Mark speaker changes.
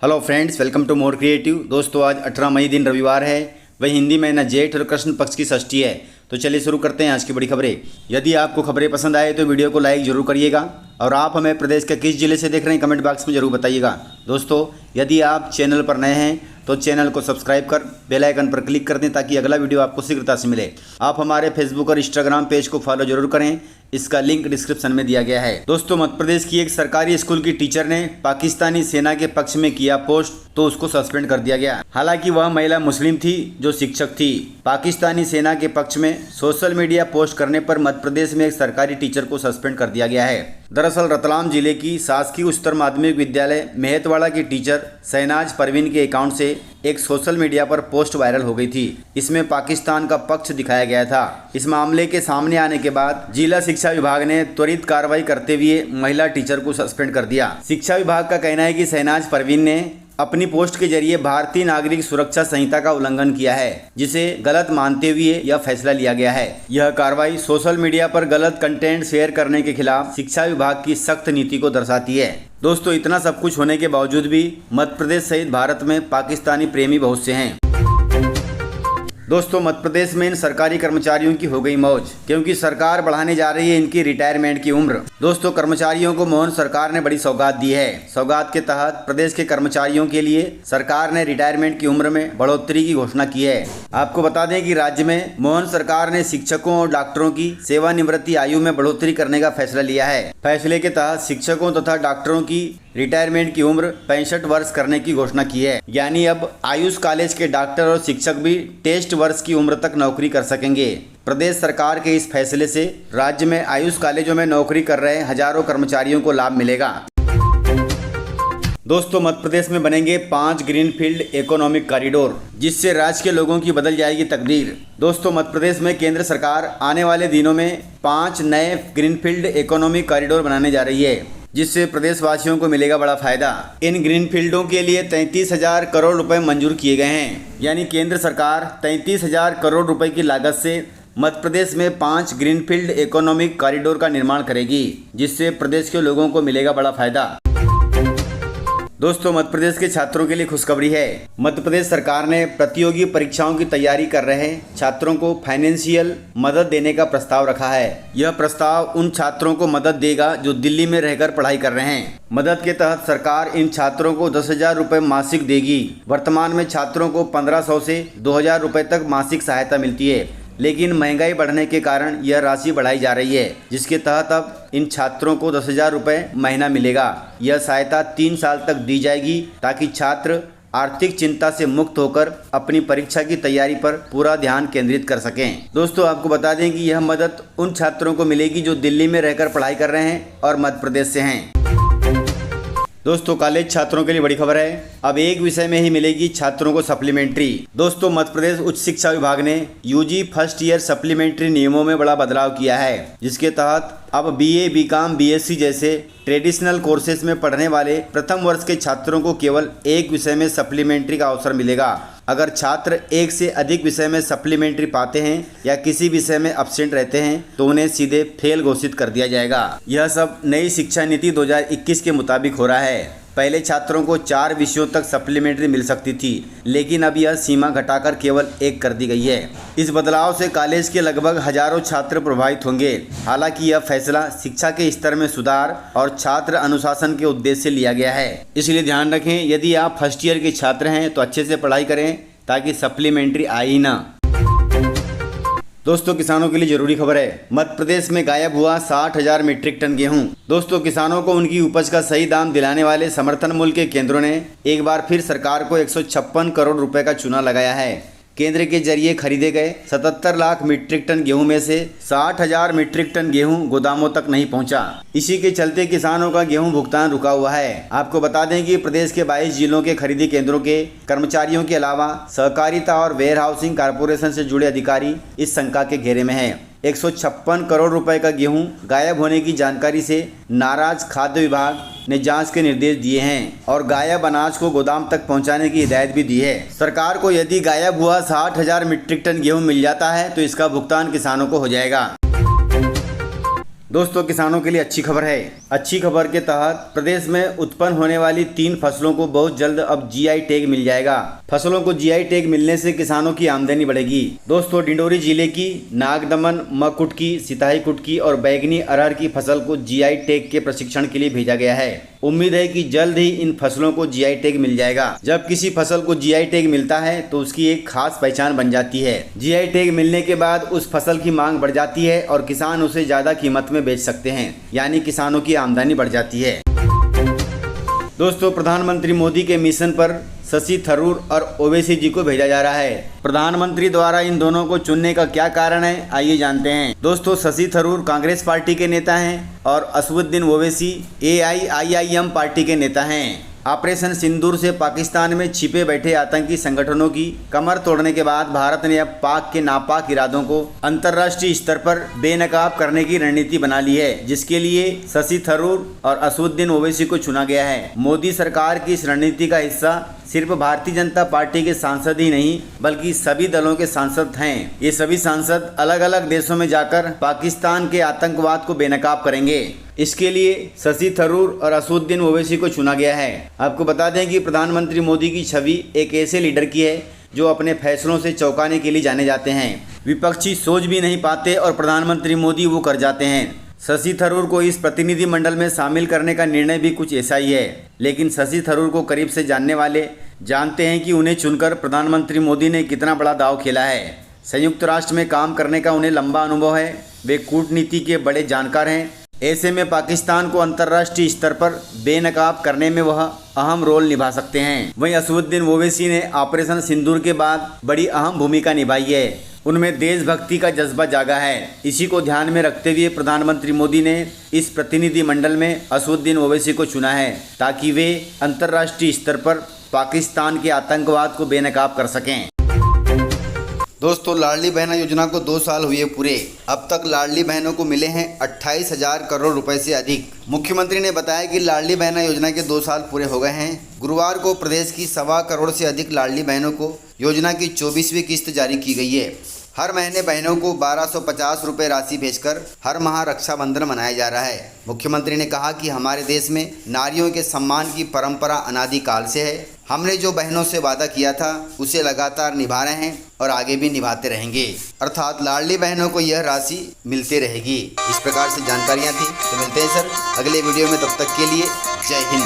Speaker 1: Hello friends, welcome to more creative. दोस्तों, आज 18 मई दिन रविवार है। वही हिंदी महीना जेठ और कृष्ण पक्ष की षष्ठी है। तो चलिए शुरू करते हैं आज की बड़ी खबरें। यदि आपको खबरें पसंद आए तो वीडियो को लाइक जरूर करिएगा और आप हमें प्रदेश के किस जिले से देख रहे हैं कमेंट बॉक्स में जरूर बताइएगा। दोस्तों, यदि आप चैनल पर नए हैं तो चैनल को सब्सक्राइब कर बेल आइकन पर क्लिक कर दें ताकि अगला वीडियो आपको शीघ्रता से मिले। आप हमारे फेसबुक और इंस्टाग्राम पेज को फॉलो जरूर करें, इसका लिंक डिस्क्रिप्शन में दिया गया है। दोस्तों, मध्य प्रदेश की एक सरकारी स्कूल की टीचर ने पाकिस्तानी सेना के पक्ष में किया पोस्ट तो उसको सस्पेंड कर दिया गया। हालांकि वह महिला मुस्लिम थी जो शिक्षक थी। पाकिस्तानी सेना के पक्ष में सोशल मीडिया पोस्ट करने पर मध्य प्रदेश में एक सरकारी टीचर को सस्पेंड कर दिया गया है। दरअसल रतलाम जिले की शासकीय उच्चतर माध्यमिक विद्यालय मेहतवाड़ा की टीचर शहनाज परवीन के अकाउंट से एक सोशल मीडिया पर पोस्ट वायरल हो गई थी। इसमें पाकिस्तान का पक्ष दिखाया गया था। इस मामले के सामने आने के बाद जिला शिक्षा विभाग ने त्वरित कार्रवाई करते हुए महिला टीचर को सस्पेंड कर दिया। शिक्षा विभाग का कहना है कि शहनाज परवीन ने अपनी पोस्ट के जरिए भारतीय नागरिक सुरक्षा संहिता का उल्लंघन किया है, जिसे गलत मानते हुए यह फैसला लिया गया है। यह कार्रवाई सोशल मीडिया पर गलत कंटेंट शेयर करने के खिलाफ शिक्षा विभाग की सख्त नीति को दर्शाती है। दोस्तों, इतना सब कुछ होने के बावजूद भी मध्य प्रदेश सहित भारत में पाकिस्तानी प्रेमी बहुत से हैं। दोस्तों, मध्य प्रदेश में इन सरकारी कर्मचारियों की हो गई मौज, क्योंकि सरकार बढ़ाने जा रही है इनकी रिटायरमेंट की उम्र। दोस्तों, कर्मचारियों को मोहन सरकार ने बड़ी सौगात दी है। सौगात के तहत प्रदेश के कर्मचारियों के लिए सरकार ने रिटायरमेंट की उम्र में बढ़ोतरी की घोषणा की है। आपको बता दें कि राज्य में मोहन सरकार ने शिक्षकों और डॉक्टरों की सेवानिवृत्ति आयु में बढ़ोतरी करने का फैसला लिया है। फैसले के तहत शिक्षकों तथा डॉक्टरों की रिटायरमेंट की उम्र 65 वर्ष करने की घोषणा की है। यानी अब आयुष कॉलेज के डॉक्टर और शिक्षक भी टेस्ट वर्ष की उम्र तक नौकरी कर सकेंगे। प्रदेश सरकार के इस फैसले से राज्य में आयुष कॉलेजों में नौकरी कर रहे हजारों कर्मचारियों को लाभ मिलेगा। दोस्तों, मध्य प्रदेश में बनेंगे 5 ग्रीनफील्ड इकोनॉमिक कॉरिडोर, जिससे राज्य के लोगों की बदल जाएगी तकदीर। दोस्तों, मध्य प्रदेश में केंद्र सरकार आने वाले दिनों में 5 नए ग्रीनफील्ड इकोनॉमिक कॉरिडोर बनाने जा रही है, जिससे प्रदेशवासियों को मिलेगा बड़ा फायदा। इन ग्रीनफील्डों के लिए 33,000 करोड़ रुपए मंजूर किए गए हैं। यानी केंद्र सरकार 33,000 करोड़ रुपए की लागत से मध्य प्रदेश में 5 ग्रीनफील्ड इकोनॉमिक कॉरिडोर का निर्माण करेगी, जिससे प्रदेश के लोगों को मिलेगा बड़ा फायदा। दोस्तों, मध्य प्रदेश के छात्रों के लिए खुशखबरी है। मध्य प्रदेश सरकार ने प्रतियोगी परीक्षाओं की तैयारी कर रहे छात्रों को फाइनेंशियल मदद देने का प्रस्ताव रखा है। यह प्रस्ताव उन छात्रों को मदद देगा जो दिल्ली में रहकर पढ़ाई कर रहे हैं। मदद के तहत सरकार इन छात्रों को 10,000 रुपये मासिक देगी। वर्तमान में छात्रों को 1,500 से 2,000 रुपये तक मासिक सहायता मिलती है, लेकिन महंगाई बढ़ने के कारण यह राशि बढ़ाई जा रही है, जिसके तहत अब इन छात्रों को 10,000 रुपये महीना मिलेगा। यह सहायता 3 साल तक दी जाएगी ताकि छात्र आर्थिक चिंता से मुक्त होकर अपनी परीक्षा की तैयारी पर पूरा ध्यान केंद्रित कर सकें। दोस्तों, आपको बता दें कि यह मदद उन छात्रों को मिलेगी जो दिल्ली में रहकर पढ़ाई कर रहे हैं और मध्य प्रदेश से हैं। दोस्तों, कॉलेज छात्रों के लिए बड़ी खबर है। अब एक विषय में ही मिलेगी छात्रों को सप्लीमेंट्री। दोस्तों, मध्य प्रदेश उच्च शिक्षा विभाग ने यूजी फर्स्ट ईयर सप्लीमेंट्री नियमों में बड़ा बदलाव किया है, जिसके तहत अब बीए, बीकॉम, बीएससी जैसे ट्रेडिशनल कोर्सेज में पढ़ने वाले प्रथम वर्ष के छात्रों को केवल एक विषय में सप्लीमेंट्री का अवसर मिलेगा। अगर छात्र एक से अधिक विषय में सप्लीमेंट्री पाते हैं या किसी विषय में एब्सेंट रहते हैं तो उन्हें सीधे फेल घोषित कर दिया जाएगा। यह सब नई शिक्षा नीति 2021 के मुताबिक हो रहा है। पहले छात्रों को 4 विषयों तक सप्लीमेंट्री मिल सकती थी, लेकिन अब यह सीमा घटाकर केवल 1 कर दी गई है। इस बदलाव से कॉलेज के लगभग हजारों छात्र प्रभावित होंगे। हालांकि यह फैसला शिक्षा के स्तर में सुधार और छात्र अनुशासन के उद्देश्य से लिया गया है, इसलिए ध्यान रखें यदि आप फर्स्ट ईयर के छात्र हैं तो अच्छे से पढ़ाई करें ताकि सप्लीमेंट्री आए ही ना। दोस्तों, किसानों के लिए जरूरी खबर है। मध्य प्रदेश में गायब हुआ 60,000 मीट्रिक टन गेहूं। दोस्तों, किसानों को उनकी उपज का सही दाम दिलाने वाले समर्थन मूल्य के केंद्रों ने एक बार फिर सरकार को 156 करोड़ रुपए का चूना लगाया है। केंद्र के जरिए खरीदे गए 77 लाख मीट्रिक टन गेहूं में से 60,000 मीट्रिक टन गेहूं गोदामों तक नहीं पहुंचा। इसी के चलते किसानों का गेहूं भुगतान रुका हुआ है। आपको बता दें कि प्रदेश के 22 जिलों के खरीदी केंद्रों के कर्मचारियों के अलावा सहकारिता और वेयर हाउसिंग कारपोरेशन से जुड़े अधिकारी इस शंका के घेरे में हैं। 156 करोड़ रुपए का गेहूं गायब होने की जानकारी से नाराज खाद्य विभाग ने जांच के निर्देश दिए हैं और गायब अनाज को गोदाम तक पहुंचाने की हिदायत भी दी है। सरकार को यदि गायब हुआ 60,000 मीट्रिक टन गेहूं मिल जाता है तो इसका भुगतान किसानों को हो जाएगा। दोस्तों किसानों के लिए अच्छी खबर है। अच्छी खबर के तहत प्रदेश में उत्पन्न होने वाली 3 फसलों को बहुत जल्द अब जीआई टैग मिल जाएगा। फसलों को जीआई टैग मिलने से किसानों की आमदनी बढ़ेगी। दोस्तों डिंडोरी जिले की नागदमन मकुटकी, सिताई कुटकी और बैगनी अरहर की फसल को जीआई टैग के प्रशिक्षण के लिए भेजा गया है। उम्मीद है कि जल्द ही इन फसलों को जीआई टैग मिल जाएगा। जब किसी फसल को जीआई टैग मिलता है तो उसकी एक खास पहचान बन जाती है। जीआई टैग मिलने के बाद उस फसल की मांग बढ़ जाती है और किसान उसे ज्यादा कीमत में बेच सकते हैं, यानी किसानों की आमदनी बढ़ जाती है। दोस्तों प्रधानमंत्री मोदी के मिशन पर शशि थरूर और ओवैसी जी को भेजा जा रहा है। प्रधानमंत्री द्वारा इन दोनों को चुनने का क्या कारण है, आइए जानते हैं। दोस्तों शशि थरूर कांग्रेस पार्टी के नेता हैं और असदुद्दीन ओवैसी AIIM पार्टी के नेता हैं। ऑपरेशन सिंदूर से पाकिस्तान में छिपे बैठे आतंकी संगठनों की कमर तोड़ने के बाद भारत ने अब पाक के नापाक इरादों को अंतर्राष्ट्रीय स्तर पर बेनकाब करने की रणनीति बना ली है, जिसके लिए शशि थरूर और असदुद्दीन ओवैसी को चुना गया है। मोदी सरकार की इस रणनीति का हिस्सा सिर्फ भारतीय जनता पार्टी के सांसद ही नहीं बल्कि सभी दलों के सांसद हैं। ये सभी सांसद अलग अलग देशों में जाकर पाकिस्तान के आतंकवाद को बेनकाब करेंगे। इसके लिए शशि थरूर और असदुद्दीन ओवैसी को चुना गया है। आपको बता दें कि प्रधानमंत्री मोदी की छवि एक ऐसे लीडर की है जो अपने फैसलों से चौंकाने के लिए जाने जाते हैं। विपक्षी सोच भी नहीं पाते और प्रधानमंत्री मोदी वो कर जाते हैं। शशि थरूर को इस प्रतिनिधि मंडल में शामिल करने का निर्णय भी कुछ ऐसा ही है, लेकिन शशि थरूर को करीब से जानने वाले जानते हैं कि उन्हें चुनकर प्रधानमंत्री मोदी ने कितना बड़ा दांव खेला है। संयुक्त राष्ट्र में काम करने का उन्हें लंबा अनुभव है। वे कूटनीति के बड़े जानकार हैं। ऐसे में पाकिस्तान को अंतर्राष्ट्रीय स्तर पर बेनकाब करने में वह अहम रोल निभा सकते हैं। वहीं असदुद्दीन ओवैसी ने ऑपरेशन सिंदूर के बाद बड़ी अहम भूमिका निभाई है। उनमें देशभक्ति का जज्बा जागा है। इसी को ध्यान में रखते हुए प्रधानमंत्री मोदी ने इस प्रतिनिधि मंडल में असदुद्दीन ओवैसी को चुना है ताकि वे अंतर्राष्ट्रीय स्तर पर पाकिस्तान के आतंकवाद को बेनकाब कर सकें। दोस्तों लाडली बहना योजना को 2 साल हुए पूरे। अब तक लाडली बहनों को मिले हैं 28,000 करोड़ रुपए से अधिक। मुख्यमंत्री ने बताया कि लाडली बहना योजना के 2 साल पूरे हो गए हैं। गुरुवार को प्रदेश की 1.25 करोड़ से अधिक लाडली बहनों को योजना की 24वीं किस्त जारी की गई है। हर महीने बहनों को 1250 रुपये राशि भेजकर हर माह रक्षाबंधन मनाया जा रहा है। मुख्यमंत्री ने कहा कि हमारे देश में नारियों के सम्मान की परंपरा अनादिकाल से है। हमने जो बहनों से वादा किया था उसे लगातार निभा रहे हैं और आगे भी निभाते रहेंगे, अर्थात लाडली बहनों को यह राशि मिलती रहेगी। इस प्रकार से जानकारियाँ थी। तो मिलते हैं सर अगले वीडियो में, तब तक के लिए जय हिंद।